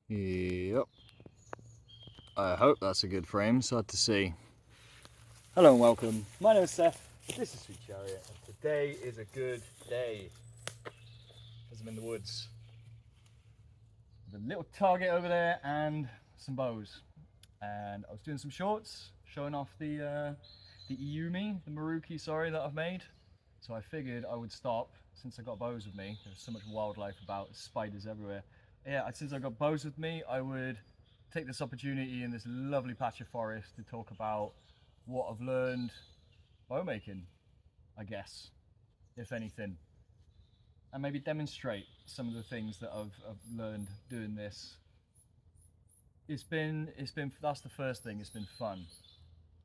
Yep. I hope that's a good frame, so hard to see. Hello and welcome. My name is Seth. This is Sweet Chariot, and today is a good day because I'm in the woods. There's a little target over there and some bows. And I was doing some shorts, showing off the Maruki, sorry, that I've made. So I figured I would stop since I got bows with me. There's so much wildlife about, spiders everywhere. Yeah, since I got bows with me, I would take this opportunity in this lovely patch of forest to talk about what I've learned bow making, I guess, if anything, and maybe demonstrate some of the things that I've learned doing this. It's been that's the first thing. It's been fun.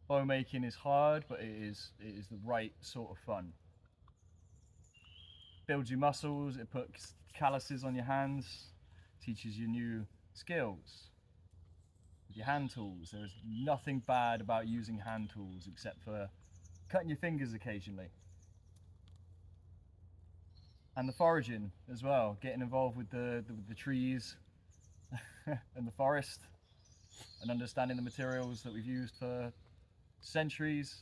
Bow making is hard, but it is the right sort of fun. Builds your muscles, it puts calluses on your hands, teaches you new skills. With your hand tools, there is nothing bad about using hand tools except for cutting your fingers occasionally. And the foraging as well, getting involved with the trees and the forest, and understanding the materials that we've used for centuries,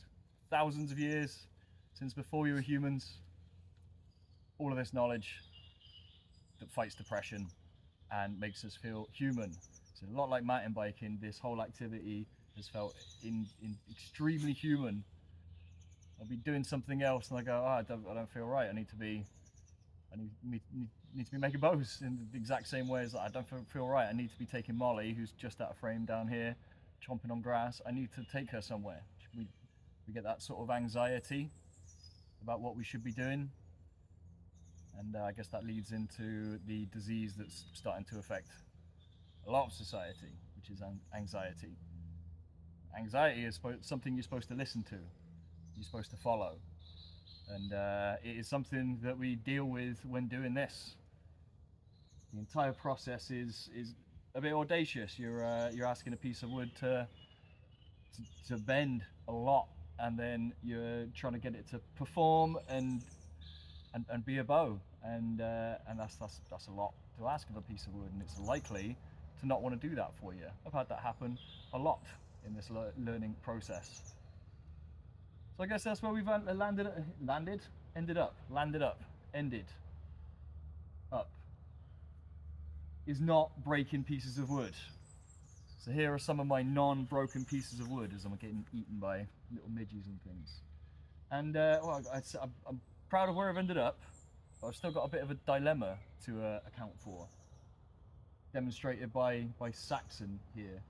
thousands of years, since before you were humans. All of this knowledge that fights depression and makes us feel human. So a lot like mountain biking, this whole activity has felt extremely human. I'll be doing something else and I go, I don't feel right. I need to be making bows in the exact same way as I don't feel right. I need to be taking Molly, who's just out of frame down here, chomping on grass. I need to take her somewhere. We get that sort of anxiety about what we should be doing. And I guess that leads into the disease that's starting to affect a lot of society, which is anxiety. Anxiety is something you're supposed to listen to, you're supposed to follow. And it is something that we deal with when doing this. The entire process is a bit audacious. You're asking a piece of wood to bend a lot, and then you're trying to get it to perform and be a bow, and that's a lot to ask of a piece of wood, and it's likely to not want to do that for you. I've had that happen a lot in this learning process. So I guess that's where we've ended up is not breaking pieces of wood. So here are some of my non-broken pieces of wood as I'm getting eaten by little midges and things. And well, I'm proud of where I've ended up, but I've still got a bit of a dilemma to account for, demonstrated by Saxon here.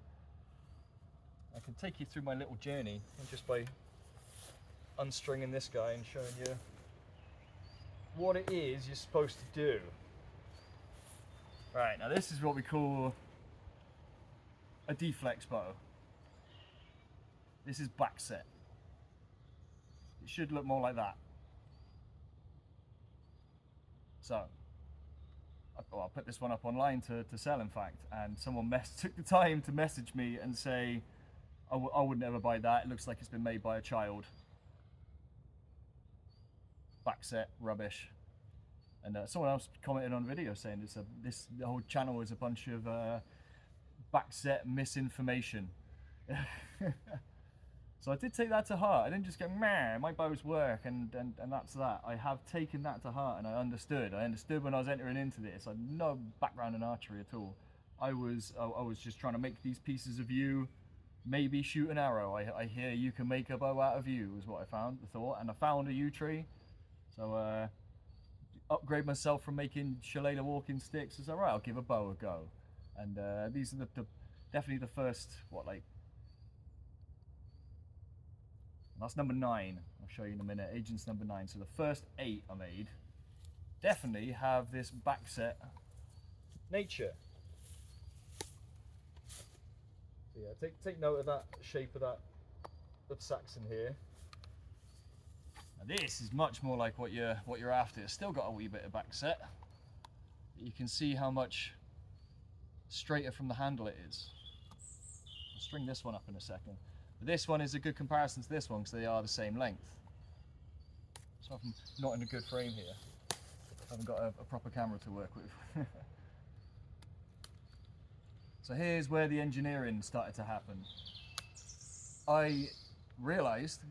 I can take you through my little journey just by unstringing this guy and showing you what it is you're supposed to do. Right, now this is what we call a deflex bow. This is back set. It should look more like that. So, I'll put this one up online to sell, in fact, and someone took the time to message me and say, I would never buy that, it looks like it's been made by a child. Back set, rubbish. And someone else commented on a video saying the whole channel is a bunch of backset misinformation. So I did take that to heart. I didn't just go, meh, my bows work and that's that. I have taken that to heart, and I understood. I understood when I was entering into this. I had no background in archery at all. I was just trying to make these pieces of yew, maybe shoot an arrow. I hear you can make a bow out of yew, was what I thought, and I found a yew tree. So upgrade myself from making shillelagh walking sticks. I said, right, I'll give a bow a go. And these are definitely the first, that's number 9. I'll show you in a minute. Agent's number 9. So the first 8 I made definitely have this back set nature. So yeah, take note of that shape of Saxon here. Now this is much more like what you're after. It's still got a wee bit of back set. You can see how much straighter from the handle it is. I'll string this one up in a second. But this one is a good comparison to this one because they are the same length. So I'm not in a good frame here. I haven't got a proper camera to work with. So here's where the engineering started to happen. I realized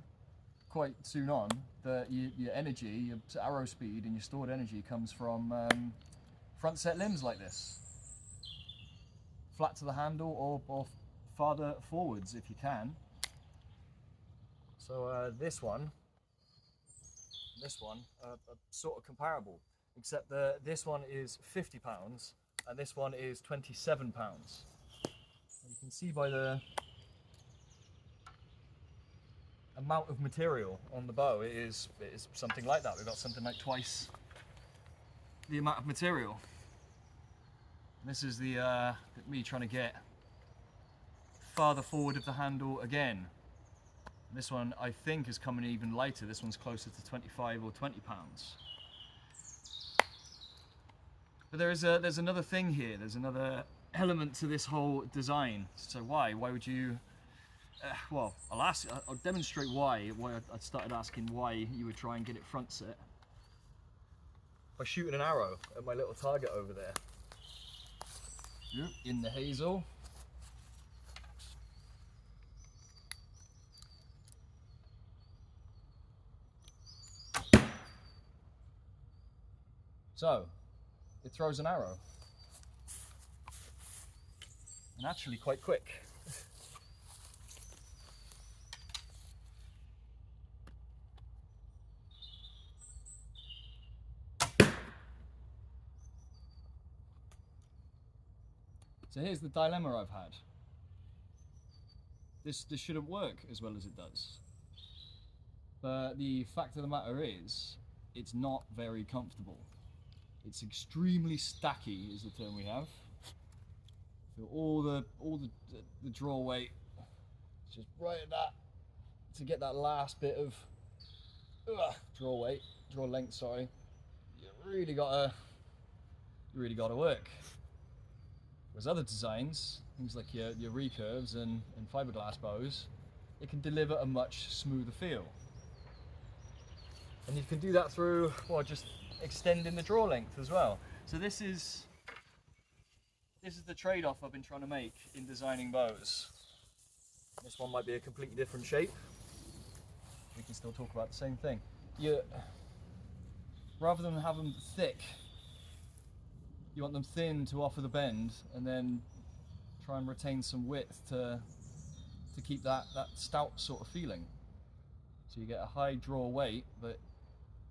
quite soon on that your energy, your arrow speed and your stored energy comes from front set limbs like this. Flat to the handle or farther forwards if you can. So this one are sort of comparable, except that this one is 50 pounds and this one is 27 pounds. You can see by the amount of material on the bow, it is something like that. We've got something like twice the amount of material. And this is the me trying to get farther forward of the handle again. And this one I think is coming even lighter. This one's closer to 25 or 20 pounds. But there's another thing here. There's another element to this whole design. So why would you? Well, I'll demonstrate why I started asking why you would try and get it front set by shooting an arrow at my little target over there. In the hazel. So, it throws an arrow. And actually quite quick. So here's the dilemma I've had. This shouldn't work as well as it does. But the fact of the matter is, it's not very comfortable. It's extremely stacky is the term we have. So all the draw weight, just right at that, to get that last bit of draw length, sorry, you really gotta work. Whereas other designs, things like your recurves and fiberglass bows, it can deliver a much smoother feel. And you can do that through, well, just extending the draw length as well. So this is the trade-off I've been trying to make in designing bows. This one might be a completely different shape. We can still talk about the same thing. Rather than have them thick, you want them thin to offer the bend, and then try and retain some width to keep that stout sort of feeling. So you get a high draw weight, but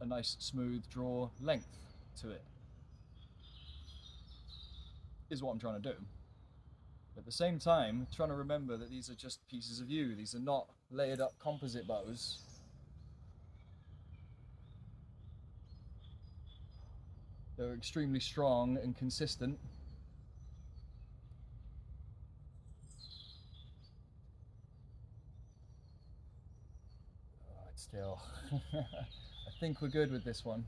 a nice smooth draw length to it, is what I'm trying to do. At the same time, trying to remember that these are just pieces of yew. These are not layered up composite bows. They're extremely strong and consistent. Right, still. I think we're good with this one.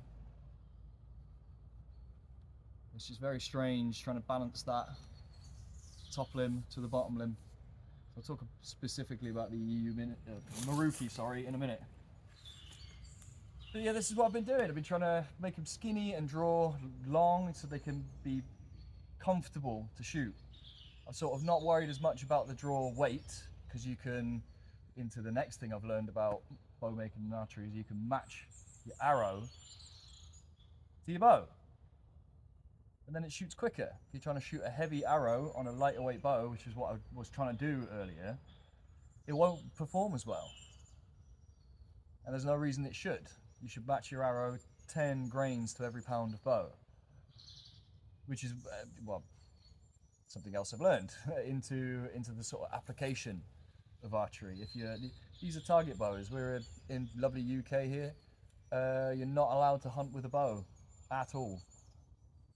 It's just very strange trying to balance that top limb to the bottom limb. I'll talk specifically about the Maruki, sorry, in a minute. But yeah, this is what I've been doing. I've been trying to make them skinny and draw long so they can be comfortable to shoot. I'm sort of not worried as much about the draw weight, because you can, into the next thing I've learned about bow making and archery, is you can match your arrow to your bow. And then it shoots quicker. If you're trying to shoot a heavy arrow on a lighter weight bow, which is what I was trying to do earlier, it won't perform as well. And there's no reason it should. You should match your arrow 10 grains to every pound of bow, which is, well, something else I've learned into the sort of application of archery. These are target bows. We're in lovely UK here. You're not allowed to hunt with a bow at all.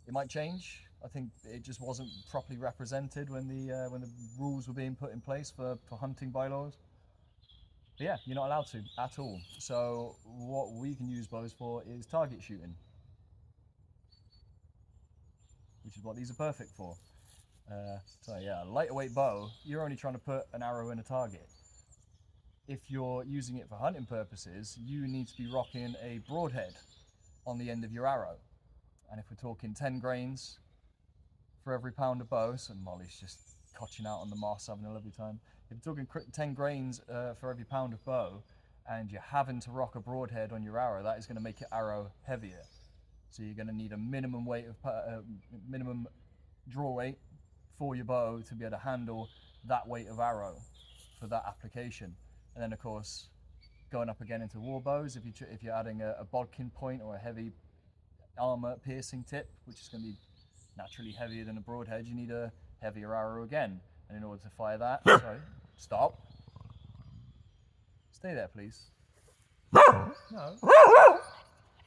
It might change. I think it just wasn't properly represented when the rules were being put in place for hunting bylaws. But yeah, you're not allowed to at all. So what we can use bows for is target shooting, which is what these are perfect for. So yeah, a lighter weight bow, you're only trying to put an arrow in a target. If you're using it for hunting purposes, you need to be rocking a broadhead on the end of your arrow. And if we're talking 10 grains for every pound of bow, so Molly's just cotching out on the moss, having a lovely time. If you're talking 10 grains for every pound of bow, and you're having to rock a broadhead on your arrow, that is going to make your arrow heavier. So you're going to need a minimum weight of minimum draw weight for your bow to be able to handle that weight of arrow for that application. And then of course, going up again into war bows, if you're adding a bodkin point or a heavy armor piercing tip, which is going to be naturally heavier than a broadhead, you need a heavier arrow again. And in order to fire that, sorry, stop. Stay there, please. No.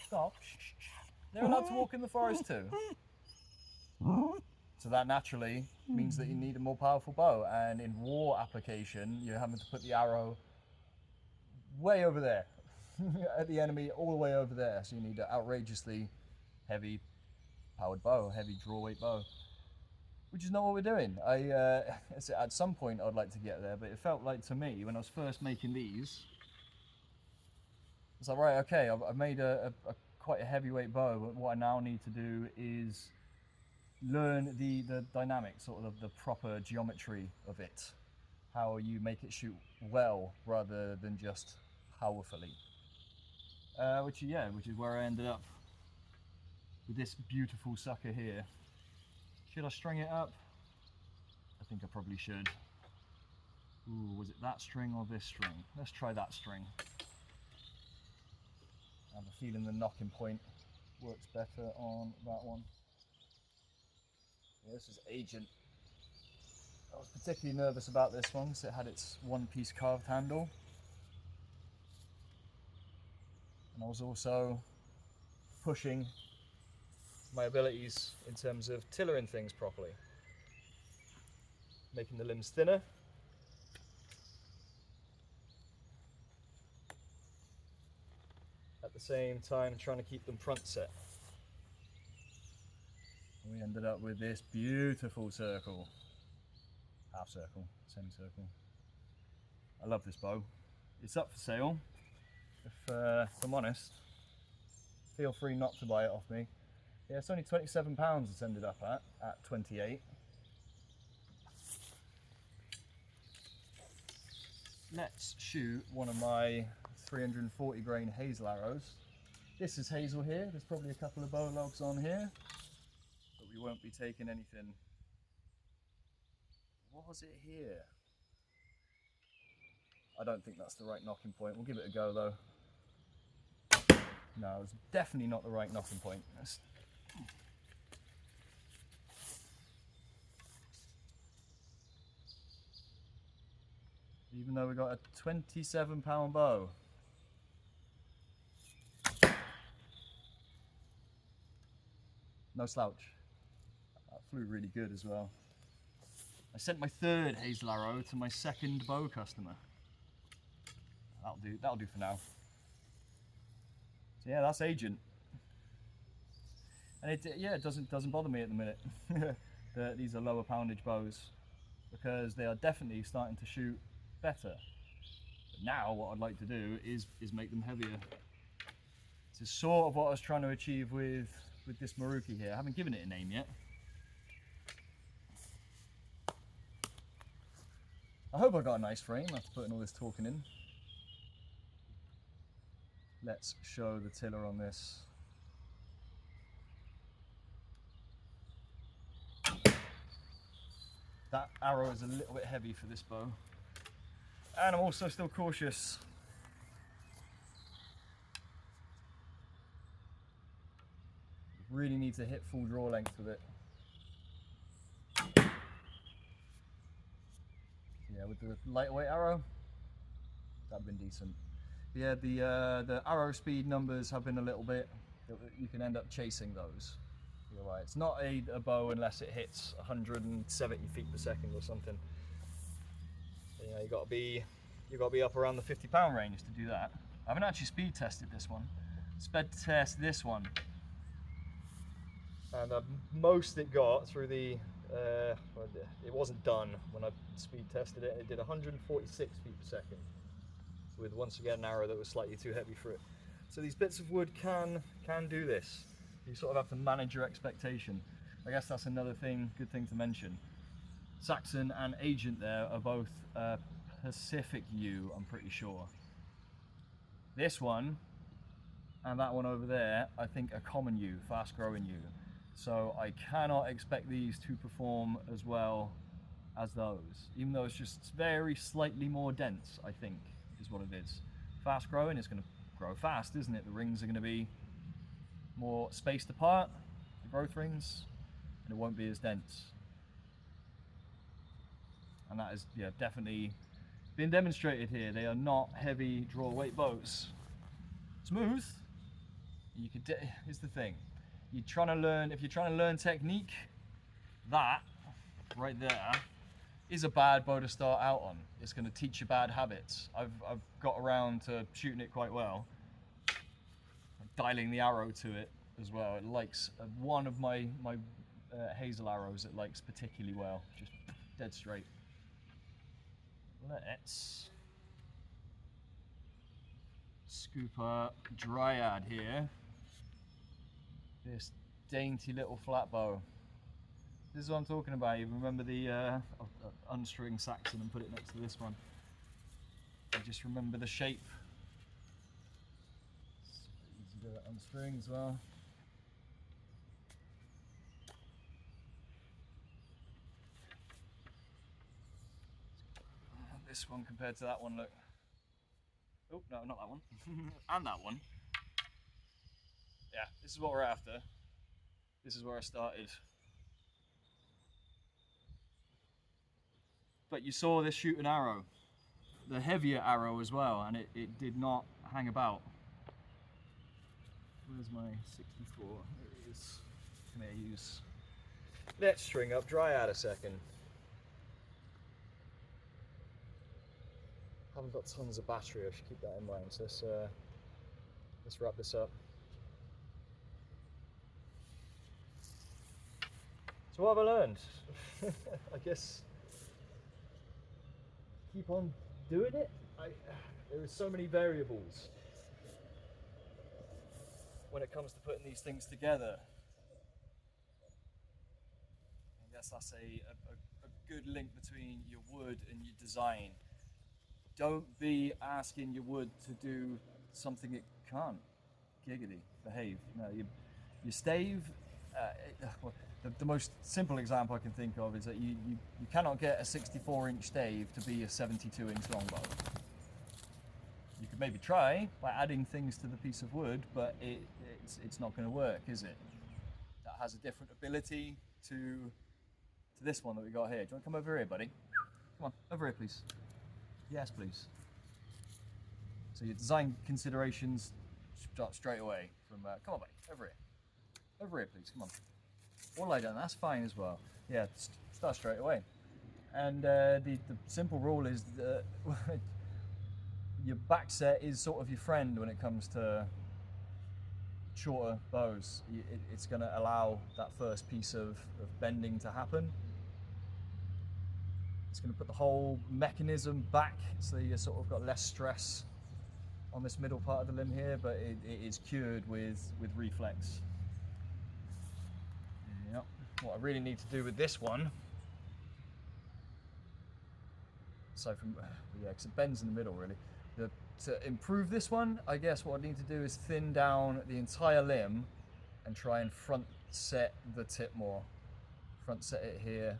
Stop. Shh. They're allowed to walk in the forest too. So that naturally means that you need a more powerful bow. And in war application, you're having to put the arrow way over there at the enemy, all the way over there. So you need an outrageously heavy powered bow, heavy draw weight bow, which is not what we're doing. At some point I'd like to get there, but it felt like to me when I was first making these, it's like, right, okay, I've made a quite a heavyweight bow, but what I now need to do is learn the dynamics, sort of the proper geometry of it, how you make it shoot well rather than just powerfully, which is where I ended up with this beautiful sucker here. Should I string it up? I think I probably should. Ooh, was it that string or this string? Let's try that string. I have a feeling the knocking point works better on that one. Yeah, this is Agent. I was particularly nervous about this one because it had its one-piece carved handle. And I was also pushing my abilities in terms of tillering things properly. Making the limbs thinner. At the same time trying to keep them front set. And we ended up with this beautiful circle. Half circle, semicircle. I love this bow. It's up for sale. If I'm honest, feel free not to buy it off me. Yeah, it's only £27 it's ended up at 28. Let's shoot one of my 340 grain hazel arrows. This is hazel here. There's probably a couple of bow logs on here, but we won't be taking anything. What was it here? I don't think that's the right knocking point. We'll give it a go though. No, it's definitely not the right knocking point. Even though we got a £27 bow. No slouch. That flew really good as well. I sent my third hazel arrow to my second bow customer. That'll do for now. So yeah, that's Agent. And it doesn't bother me at the minute that these are lower poundage bows, because they are definitely starting to shoot better. But now what I'd like to do is make them heavier. This is sort of what I was trying to achieve with this Maruki here. I haven't given it a name yet. I hope I got a nice frame after putting all this talking in. Let's show the tiller on this. That arrow is a little bit heavy for this bow. And I'm also still cautious. Really need to hit full draw length with it. Yeah, with the lightweight arrow, that'd been decent. Yeah, the arrow speed numbers have been a little bit, you can end up chasing those. You're right, it's not a bow unless it hits 170 feet per second or something. Yeah, you got to be up around the £50 range to do that. I haven't actually speed tested this one. Sped test this one, and the most it got through the it wasn't done when I speed tested it. It did 146 feet per second with, once again, an arrow that was slightly too heavy for it. So these bits of wood can do this. You sort of have to manage your expectation. I guess that's another good thing to mention. Saxon and Agent there are both Pacific yew, I'm pretty sure. This one and that one over there, I think, are common yew, fast growing yew. So I cannot expect these to perform as well as those, even though it's just very slightly more dense, I think, is what it is. Fast growing is going to grow fast, isn't it? The rings are going to be more spaced apart, the growth rings, and it won't be as dense. And that is, yeah, definitely been demonstrated here. They are not heavy draw weight bows. Smooth. You could. Here's the thing. You're trying to learn. If you're trying to learn technique, that right there is a bad bow to start out on. It's going to teach you bad habits. I've got around to shooting it quite well. I'm dialing the arrow to it as well. It likes one of my hazel arrows. It likes particularly well, just dead straight. Let's scoop a Dryad here. This dainty little flat bow. This is what I'm talking about. You remember the I'll unstring Saxon and put it next to this one. I just remember the shape. It's easy to unstring as well. This one compared to that one, look. Oh, no, not that one. And that one. Yeah, this is what we're after. This is where I started. But you saw this shoot an arrow. The heavier arrow as well, and it did not hang about. Where's my 64? There it is. Can I use... Let's string up Dryad a second. Haven't got tons of battery, I should keep that in mind. So let's wrap this up. So what have I learned? I guess keep on doing it. There are so many variables when it comes to putting these things together. I guess that's a good link between your wood and your design. Don't be asking your wood to do something it can't. Giggity, behave. No, your stave, the most simple example I can think of is that you cannot get a 64-inch stave to be a 72-inch longbow. You could maybe try by adding things to the piece of wood, but it's not going to work, is it? That has a different ability to this one that we got here. Do you want to come over here, buddy? Come on, over here, please. Yes, please. So your design considerations start straight away from, come on, buddy, over here. Over here, please, come on. Or lie down, that's fine as well. Yeah, start straight away. And the simple rule is that your back set is sort of your friend when it comes to shorter bows. It's going to allow that first piece of bending to happen. It's going to put the whole mechanism back, so you sort of got less stress on this middle part of the limb here, but it is cured with reflex. Yep. What I really need to do with this one, so from, yeah, because it bends in the middle really. To improve this one, I guess what I need to do is thin down the entire limb and try and front set the tip more. Front set it here.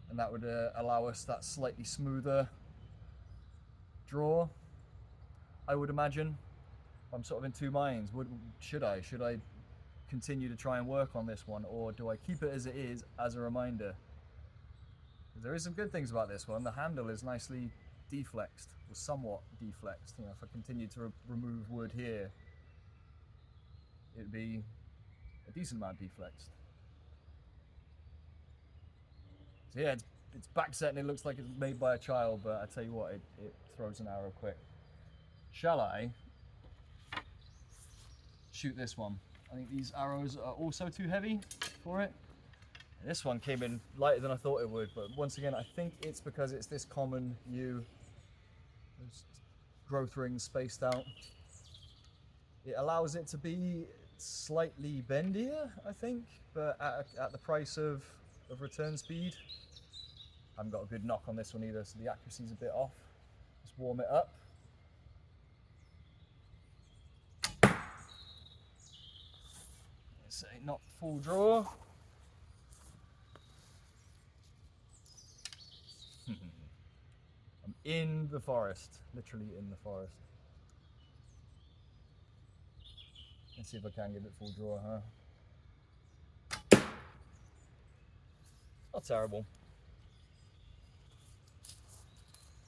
And that would allow us that slightly smoother draw, I would imagine. I'm sort of in two minds. Should I continue to try and work on this one, or do I keep it as it is as a reminder? There is some good things about this one. The handle is nicely deflexed, or somewhat deflexed. You know, if I continue to remove wood here, it'd be a decent amount deflexed. So yeah, it's back set and it looks like it's made by a child, but I tell you what, it throws an arrow quick. Shall I shoot this one? I think these arrows are also too heavy for it. This one came in lighter than I thought it would, but once again, I think it's because it's this common yew. Those growth rings spaced out. It allows it to be slightly bendier, I think, but at the price of of return speed. I haven't got a good knock on this one either, so the accuracy's a bit off. Just warm it up. Say not full draw. I'm in the forest, literally in the forest. Let's see if I can give it full draw, huh? Not terrible.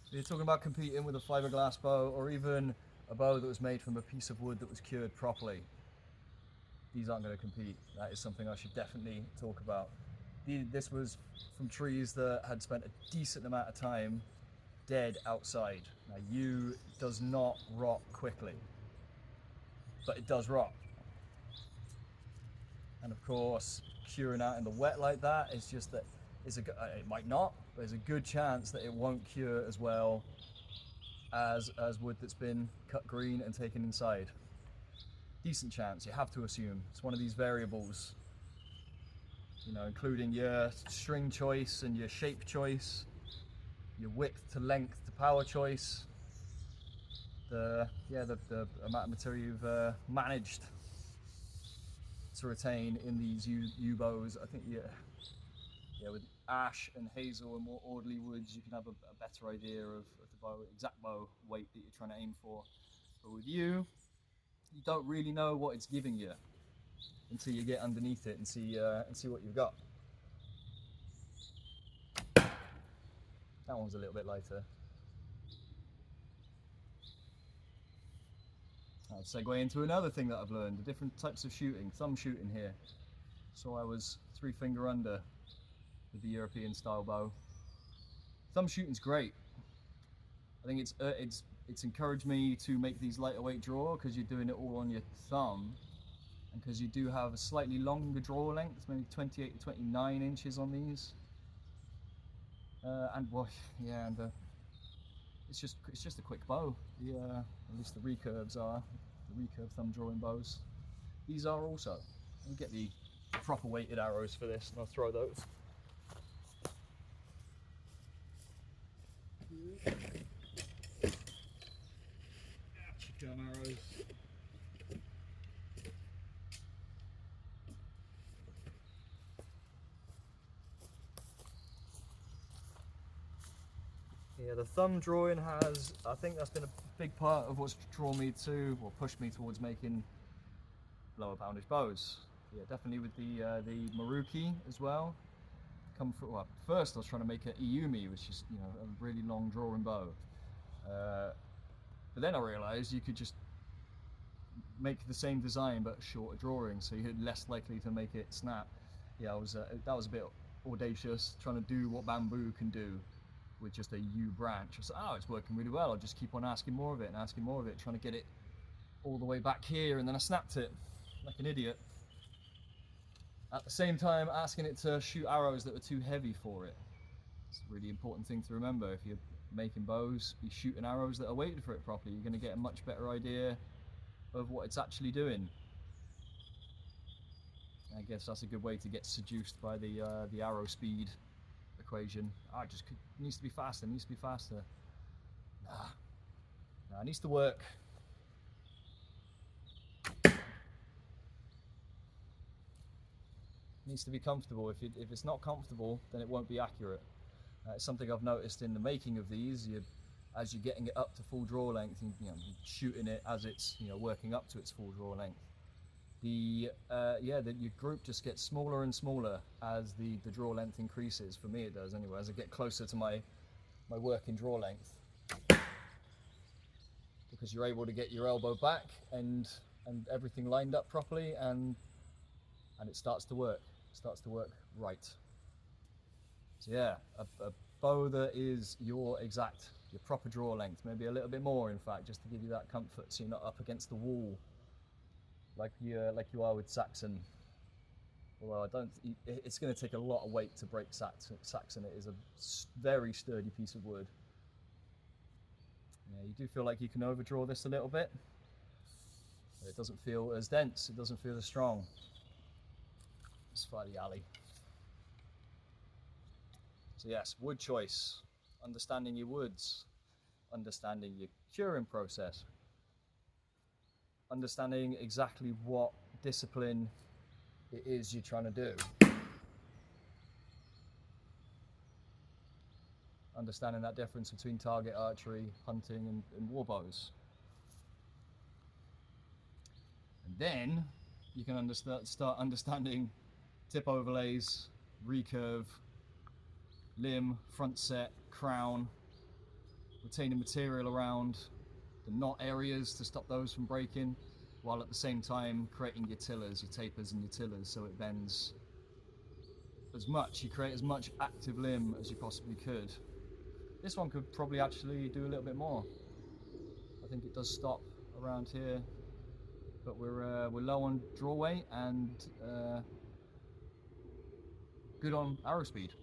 You're talking about competing with a fiberglass bow, or even a bow that was made from a piece of wood that was cured properly. These aren't going to compete. That is something I should definitely talk about. This was from trees that had spent a decent amount of time dead outside. Now, yew does not rot quickly, but it does rot. And of course, curing out in the wet like that is just that it might not, but there's a good chance that it won't cure as well as wood that's been cut green and taken inside. Decent chance, you have to assume. It's one of these variables, you know, including your string choice and your shape choice, your width to length to power choice, the amount of material you've managed to retain in these yew bows. I think with ash and hazel and more orderly woods, you can have a better idea of the exact bow weight that you're trying to aim for. But with yew, you don't really know what it's giving you until you get underneath it and see what you've got. That one's a little bit lighter. I'll segue into another thing that I've learned, the different types of shooting, thumb shooting here. So I was 3 finger under with the European style bow. Thumb shooting's great. I think it's encouraged me to make these lighter weight draw because you're doing it all on your thumb, and because you do have a slightly longer draw length, maybe 28 to 29 inches on these. It's just a quick bow. At least the recurves are the recurve thumb drawing bows. These are also. I'll get the proper weighted arrows for this, and I'll throw those. Chicum arrows. Yeah, the thumb drawing I think that's been a big part of what's drawn me to, or pushed me towards making lower poundage bows. Yeah, definitely with the Maruki as well. First I was trying to make an Iumi, which is, you know, a really long drawing bow. But then I realised you could just make the same design but shorter drawing, so you're less likely to make it snap. Yeah, that was a bit audacious, trying to do what bamboo can do with just a yew branch. I said, oh, it's working really well. I'll just keep on asking more of it and asking more of it, trying to get it all the way back here, and then I snapped it like an idiot. At the same time, asking it to shoot arrows that were too heavy for it. It's a really important thing to remember. If you're making bows, be shooting arrows that are weighted for it properly. You're going to get a much better idea of what it's actually doing. I guess that's a good way to get seduced by the arrow speed equation. It needs to be faster, it needs to be faster. Nah, it needs to work. It needs to be comfortable. If it's not comfortable, then it won't be accurate. It's something I've noticed in the making of these. As you're getting it up to full draw length, and shooting it as it's working up to its full draw length, your group just gets smaller and smaller as the draw length increases. For me, it does anyway. As I get closer to my working draw length, because you're able to get your elbow back and everything lined up properly, and it starts to work. It starts to work right. So yeah, a bow that is your proper draw length, maybe a little bit more, in fact, just to give you that comfort, so you're not up against the wall like you are with Saxon. Although it's going to take a lot of weight to break Saxon. It is a very sturdy piece of wood. Yeah, you do feel like you can overdraw this a little bit, but it doesn't feel as dense. It doesn't feel as strong. Let's fire the alley. So yes, wood choice, understanding your woods, understanding your curing process, understanding exactly what discipline it is you're trying to do, understanding that difference between target archery, hunting, and war bows. And then you can start understanding tip overlays, recurve, limb, front set, crown, retaining material around the knot areas to stop those from breaking, while at the same time creating your tillers, your tapers and your tillers, so it bends as much, you create as much active limb as you possibly could. This one could probably actually do a little bit more. I think it does stop around here, but we're low on draw weight and good on arrow speed.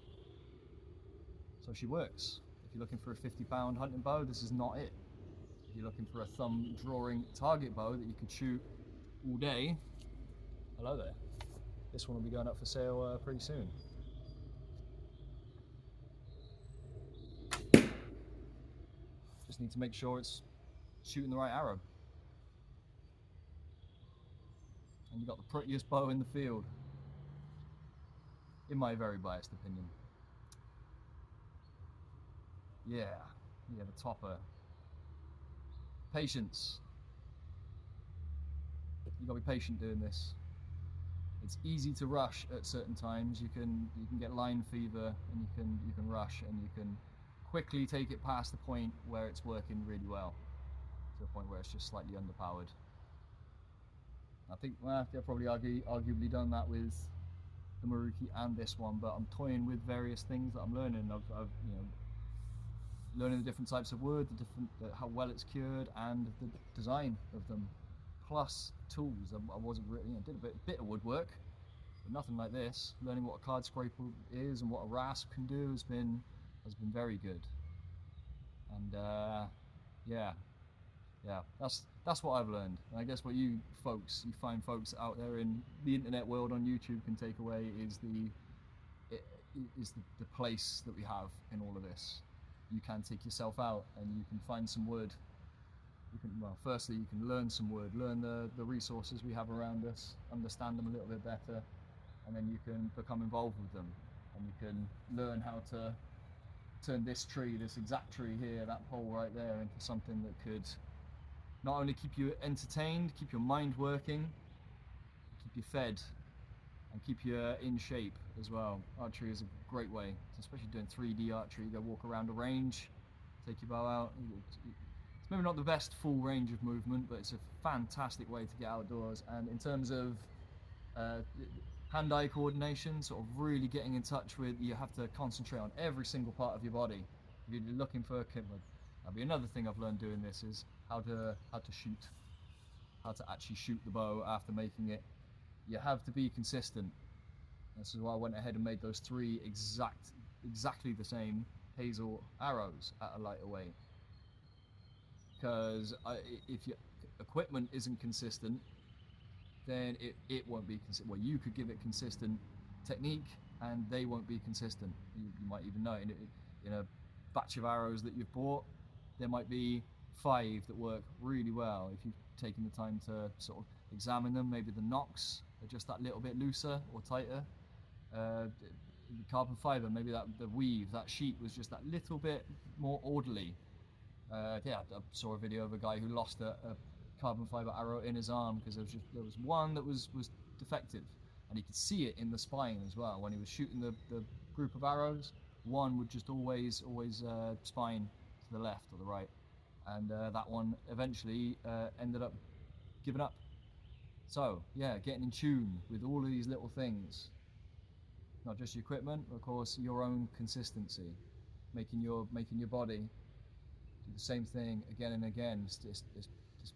So she works. If you're looking for a 50-pound hunting bow, this is not it. If you're looking for a thumb drawing target bow that you could shoot all day, hello there. This one will be going up for sale pretty soon. Just need to make sure it's shooting the right arrow. And you got the prettiest bow in the field, in my very biased opinion. Yeah, the topper. Patience. You gotta be patient doing this. It's easy to rush at certain times. You can get line fever, and you can rush, and you can quickly take it past the point where it's working really well, to the point where it's just slightly underpowered. I think they've probably arguably done that with the Maruki and this one, but I'm toying with various things that I'm learning. I've learning the different types of wood, how well it's cured, and the design of them, plus tools. I wasn't really, did a bit of woodwork, but nothing like this. Learning what a card scraper is and what a rasp can do has been very good. And yeah, that's what I've learned. And I guess what you fine folks out there in the internet world on YouTube can take away is the place that we have in all of this. You can take yourself out and you can find some wood. Firstly, you can learn some wood, learn the resources we have around us, understand them a little bit better, and then you can become involved with them, and you can learn how to turn this exact tree here, that pole right there, into something that could not only keep you entertained, keep your mind working, keep you fed, and keep you in shape as well. Archery is a great way, especially doing 3D archery. You go walk around a range, take your bow out. It's maybe not the best full range of movement, but it's a fantastic way to get outdoors. And in terms of hand-eye coordination, sort of really getting in touch with, you have to concentrate on every single part of your body. If you're looking for that'll be another thing I've learned doing this, is how to shoot, how to actually shoot the bow after making it. You have to be consistent. This is why I went ahead and made those 3 exactly the same hazel arrows at a lighter weight. Because if your equipment isn't consistent, then it won't be consistent. Well, you could give it consistent technique, and they won't be consistent. You might even know in a batch of arrows that you've bought, there might be 5 that work really well if you've taken the time to sort of examine them. Maybe the nocks are just that little bit looser or tighter. Carbon fiber, maybe the weave, that sheet was just that little bit more orderly. I saw a video of a guy who lost a carbon fiber arrow in his arm because there was one that was defective, and he could see it in the spine as well. When he was shooting the group of arrows, one would just always spine to the left or the right, and that one eventually ended up giving up. So yeah, getting in tune with all of these little things, not just your equipment, but of course your own consistency, making your body do the same thing again and again. It's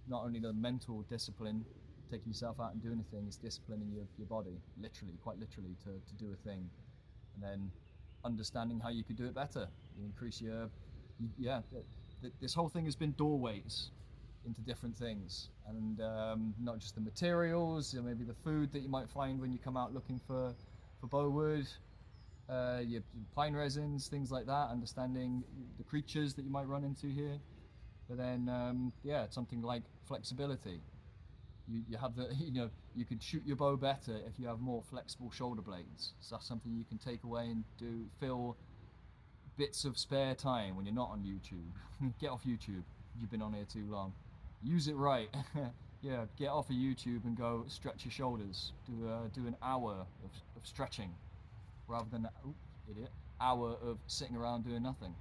not only the mental discipline, taking yourself out and doing a thing, it's disciplining your body, quite literally, to do a thing, and then understanding how you could do it better. You increase this whole thing has been doorways into different things, and not just the materials, maybe the food that you might find when you come out looking for bow wood, your pine resins, things like that, understanding the creatures that you might run into here. But then, yeah, something like flexibility. You have the, you could shoot your bow better if you have more flexible shoulder blades. So that's something you can take away and fill bits of spare time when you're not on YouTube. Get off YouTube. You've been on here too long. Use it right. Yeah, get off of YouTube and go stretch your shoulders. Do an hour of stretching rather than hour of sitting around doing nothing.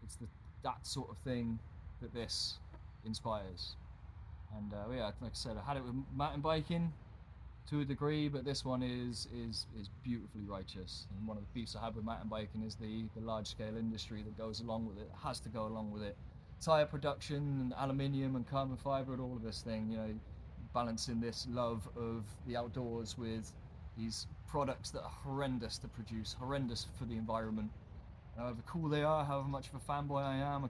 It's that sort of thing that this inspires. And yeah, like I said, I had it with mountain biking to a degree, but this one is beautifully righteous. And one of the beefs I have with mountain biking is the large scale industry that goes along with it. It has to go along with it. Tire production and aluminium and carbon fiber and all of this thing, balancing this love of the outdoors with these products that are horrendous to produce, horrendous for the environment. However cool they are, however much of a fanboy I am, I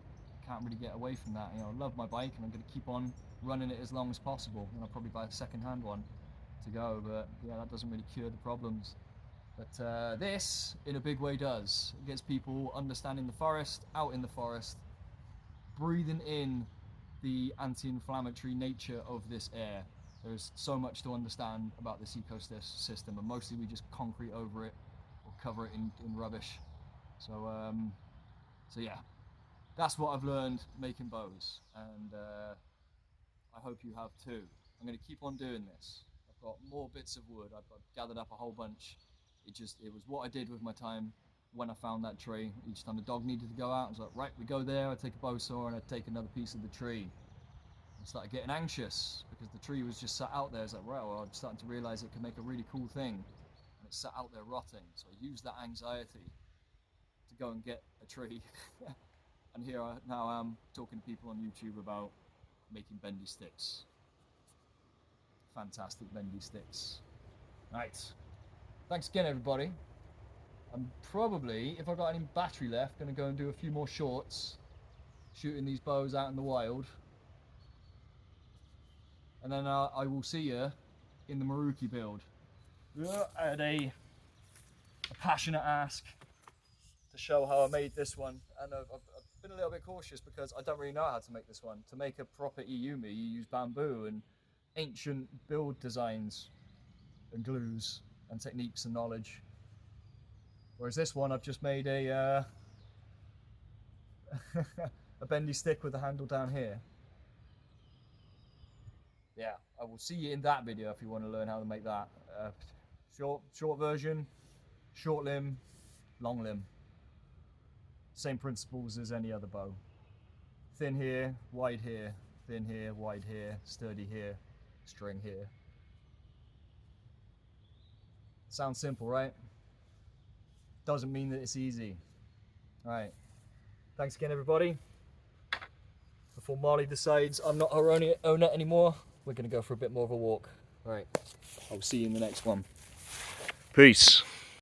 can't really get away from that. I love my bike and I'm going to keep on running it as long as possible, and I'll probably buy a second-hand one to go, but yeah, that doesn't really cure the problems. But this, in a big way, does. It gets people understanding the forest, out in the forest, breathing in the anti-inflammatory nature of this air. There's so much to understand about this ecosystem, and mostly we just concrete over it or cover it in rubbish. So yeah, that's what I've learned making bows, and I hope you have too. I'm going to keep on doing this. I've got more bits of wood. I've gathered up a whole bunch. It was what I did with my time when I found that tree. Each time the dog needed to go out, I was like, right, we go there, I take a bow saw and I take another piece of the tree. I started getting anxious because the tree was just sat out there. It's like, right, well, I'm starting to realize it can make a really cool thing. And it sat out there rotting. So I used that anxiety to go and get a tree. And here now I am talking to people on YouTube about making bendy sticks. Fantastic bendy sticks. Right. Thanks again, everybody. I'm probably, if I've got any battery left, going to go and do a few more shorts shooting these bows out in the wild. And then I will see you in the Maruki build. I had a passionate ask to show how I made this one, and I've been a little bit cautious because I don't really know how to make this one. To make a proper Iyumi, you use bamboo and ancient build designs and glues and techniques and knowledge. Whereas this one, I've just made a a bendy stick with a handle down here. Yeah, I will see you in that video if you want to learn how to make that. Short version, short limb, long limb. Same principles as any other bow. Thin here, wide here, thin here, wide here, sturdy here, string here. Sounds simple, right? Doesn't mean that it's easy. All right. Thanks again, everybody. Before Marley decides I'm not her owner anymore, we're going to go for a bit more of a walk. All right. I'll see you in the next one. Peace.